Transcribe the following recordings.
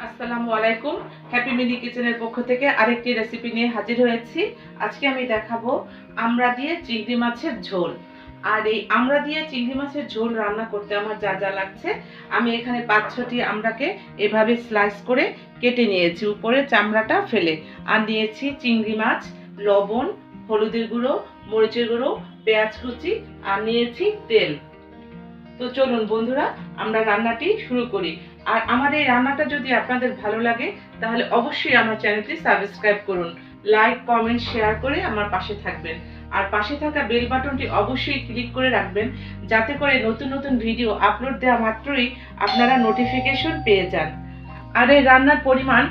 আসসালামু আলাইকুম। Happy mini কিচেনের পক্ষ থেকে আরেকটি রেসিপি নিয়ে হাজির হয়েছি। আজকে আমি দেখাবো আমড়া দিয়ে চিংড়ি মাছের ঝোল। আর এই আমড়া দিয়ে চিংড়ি মাছের ঝোল রান্না করতে আমার যা যা লাগছে, আমি এখানে 5-6টি আমড়াকে এভাবে স্লাইস করে কেটে নিয়েছি উপরে চামড়াটা ফেলে। আর নিয়েছি চিংড়ি মাছ, লবণ, হলুদের গুঁড়ো, মরিচের গুঁড়ো, পেঁয়াজ কুচি, আর নিয়েছি তেল। তো চলুন বন্ধুরা, আমরা রান্নাটি শুরু করি। আর আমার এই রান্নাটা যদি আপনাদের ভালো লাগে তাহলে অবশ্যই আমার চ্যানেলটি সাবস্ক্রাইব করুন, লাইক, কমেন্ট, শেয়ার করে আমার পাশে থাকবেন। আর পাশে থাকা বেল বাটনটি অবশ্যই ক্লিক করে রাখবেন, যাতে করে নতুন নতুন ভিডিও আপলোড দেওয়া মাত্রই আপনারা নোটিফিকেশন পেয়ে যান। আর এই রান্নার পরিমাণ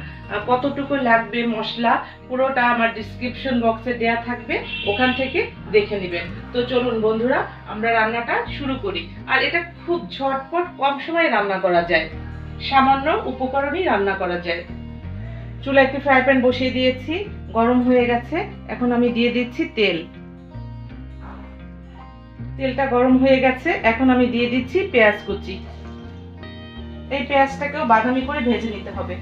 কতটুকু লাগবে মশলা পুরোটা আমার ডিসক্রিপশন বক্সে দেয়া থাকবে, ওখান থেকে দেখে নেবেন। তো চলুন বন্ধুরা, আমরা রান্নাটা শুরু করি। আর এটা খুব ঝটপট কম সময়ে রান্না করা যায়, সামান্য উপকরণই রান্না করা যায়। চুলায় একটি ফ্রাই প্যান বসিয়ে দিয়েছি, গরম হয়ে গেছে। এখন আমি দিয়ে দিচ্ছি তেল। তেলটা গরম হয়ে গেছে, এখন আমি দিয়ে দিচ্ছি পেঁয়াজ কুচি। এই পেঁয়াজটাকেও বাদামি করে ভেজে নিতে হবে।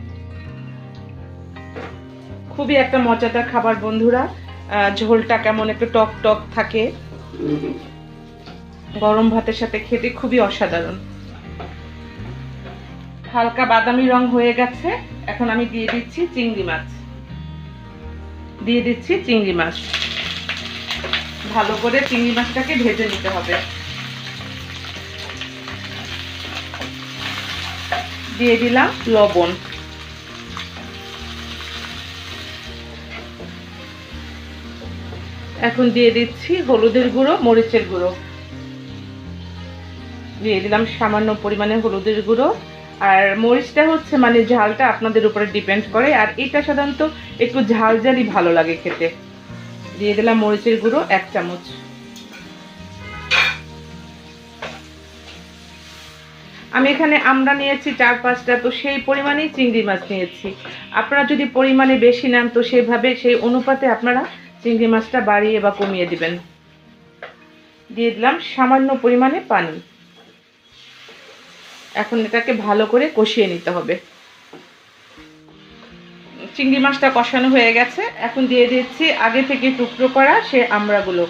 খুবই একটা মজাদার খাবার বন্ধুরা, ঝোলটা কেমন একটু টক টক থাকে, গরম ভাতের সাথে খেতে খুবই অসাধারণ। হালকা বাদামি রং হয়ে গেছে, এখন আমি দিয়ে দিচ্ছি চিংড়ি মাছ। ভালো করে চিংড়ি মাছটাকে ভেজে নিতে হবে। দিয়ে দিলাম লবণ। এখন দিয়ে দিচ্ছি হলুদের গুঁড়ো, মরিচের গুঁড়ো। দিয়ে দিলাম সামান্য পরিমাণে হলুদের গুঁড়ো। আর মরিচটা হচ্ছে মানে ঝালটা আপনাদের উপরে ডিপেন্ড করে, আর এটা সাধারণত একটু ঝাল ঝালই ভালো লাগে খেতে। দিয়ে দিলাম মরিচের গুঁড়ো 1 চামচ। আমি এখানে আমড়া নিয়েছি 4-5টা, তো সেই পরিমাণেই চিংড়ি মাছ নিয়েছি। আপনারা যদি পরিমাণে বেশি নেন তো সেই অনুপাতে আপনারা চিংড়ি মাছটা বাড়িয়ে বা কমিয়ে দিবেন। দিয়ে দিলাম সামান্য পরিমাণে পানি। এখন এটাকে ভালো করে কষিয়ে নিতে হবে। চিংড়ি মাছটা কষানো হয়ে গেছে, এখন দিয়ে দিচ্ছি আগে থেকে টুকরো করা সে আমড়াগুলো।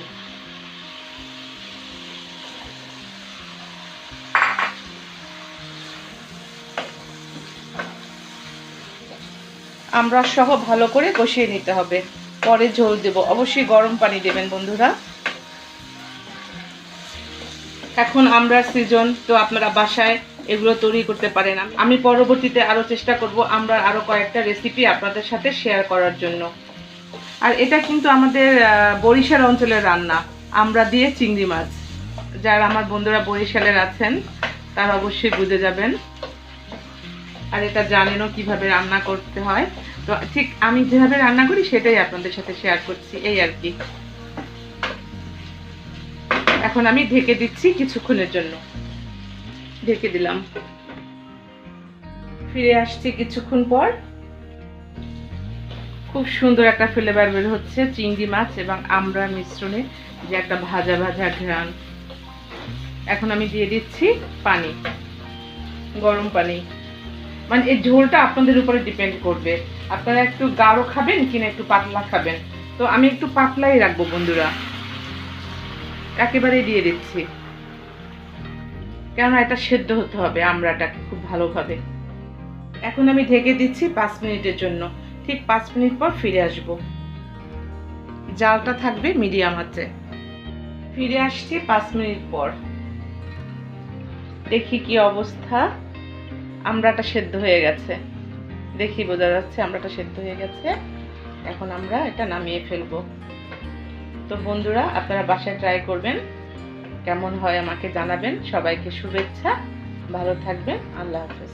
আমড়া সহ ভালো করে কষিয়ে নিতে হবে, পরে ঝোল দেব। অবশ্যই গরম পানি দেবেন বন্ধুরা। এখন আমড়ার সিজন, তো আপনারা বাসায় এগুলো তৈরি করতে পারেন। আমি পরবর্তীতে আরও চেষ্টা করব আমড়ার আরও কয়েকটা রেসিপি আপনাদের সাথে শেয়ার করার জন্য। আর এটা কিন্তু আমাদের বরিশাল অঞ্চলের রান্না, আমড়া দিয়ে চিংড়ি মাছ। যারা আমার বন্ধুরা বরিশালের আছেন তারা অবশ্যই বুঝে যাবেন, আর এটা জানেনও কিভাবে রান্না করতে হয়। তো ঠিক আমি যেভাবে রান্না করি সেটাই আপনাদের সাথে শেয়ার করছি, এই আর কি। এখন আমি ঢেকে দিচ্ছি কিছুক্ষণের জন্য। ঢেকে দিলাম, ফিরে আসছি কিছুক্ষণ পর। খুব সুন্দর একটা ফ্লেভার বের হচ্ছে চিংড়ি মাছ এবং আমড়ার মিশ্রণে, যে একটা ভাজা ভাজা ঘ্রাণ। এখন আমি দিয়ে দিচ্ছি পানি, গরম পানি। মানে এই ঝোলটা আপনাদের উপরে ডিপেন্ড করবে, আপনারা একটু গাঢ় খাবেন কিনা একটু পাতলা খাবেন। তো আমি একটু পাতলাই রাখবো বন্ধুরা, একেবারেই দিয়ে দিচ্ছি, কেননা এটা সেদ্ধ হতে হবে আমড়াটাকে খুব ভালোভাবে। এখন আমি ঢেকে দিচ্ছি 5 মিনিটের জন্য। ঠিক 5 মিনিট পর ফিরে আসব। জালটা থাকবে মিডিয়াম আঁচে। ফিরে আসছি 5 মিনিট পর। দেখি কি অবস্থা। আমড়াটা সেদ্ধ হয়ে গেছে, দেখি বোঝা যাচ্ছে আমড়াটা সেদ্ধ হয়ে গেছে। এখন আমরা এটা নামিয়ে ফেলবো। তো বন্ধুরা, আপনারা বাসায় ট্রাই করবেন, কেমন হয় আমাকে জানাবেন। সবাইকে শুভেচ্ছা, ভালো থাকবেন, আল্লাহ হাফেজ।